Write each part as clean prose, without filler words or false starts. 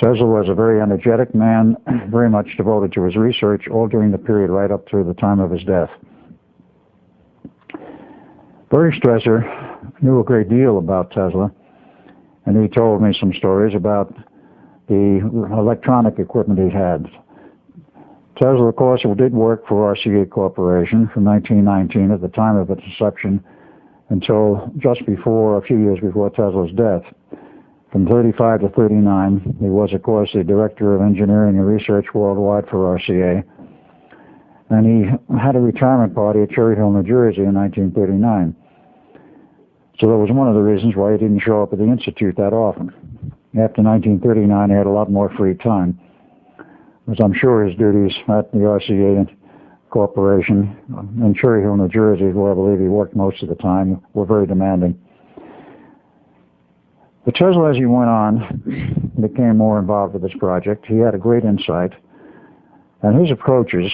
Tesla was a very energetic man, very much devoted to his research, all during the period right up to the time of his death. Bertie Stresser knew a great deal about Tesla, and he told me some stories about the electronic equipment he had. Tesla, of course, did work for RCA Corporation from 1919 at the time of its inception until just before, a few years before Tesla's death. From 35 to 39, he was, of course, the Director of Engineering and Research worldwide for RCA. And he had a retirement party at Cherry Hill, New Jersey in 1939. So that was one of the reasons why he didn't show up at the Institute that often. After 1939, he had a lot more free time, as I'm sure his duties at the RCA Corporation in Cherry Hill, New Jersey, where I believe he worked most of the time, were very demanding. But Tesla, as he went on, became more involved with this project. He had a great insight, and his approaches,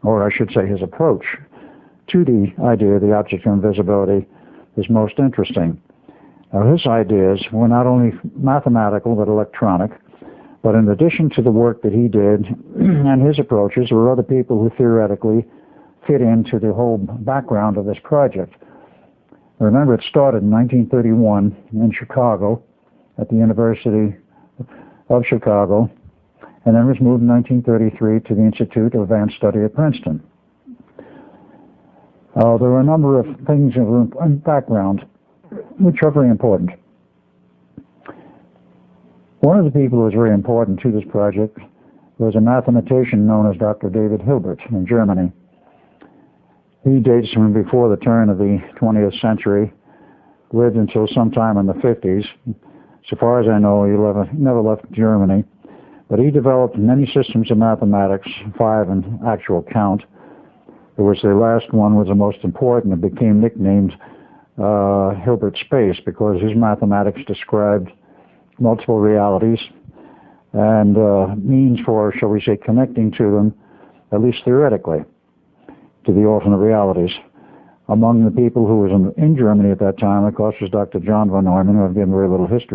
or I should say his approach to the idea of the object of invisibility is most interesting. Now, his ideas were not only mathematical but electronic, but in addition to the work that he did and his approaches, there were other people who theoretically fit into the whole background of this project. Remember, it started in 1931 in Chicago at the University of Chicago, and then was moved in 1933 to the Institute of Advanced Study at Princeton. There are a number of things in background which are very important. One of the people who was very important to this project was a mathematician known as Dr. David Hilbert in Germany. He dates from before the turn of the 20th century, lived until sometime in the 50s. So far as I know, he never left Germany. But he developed many systems of mathematics, 5 in actual count, of which the last one was the most important. It became nicknamed Hilbert Space because his mathematics described multiple realities and means for, shall we say, connecting to them, at least theoretically, to the alternate realities. Among the people who was in Germany at that time, of course, was Dr. John von Neumann, who I've given very little history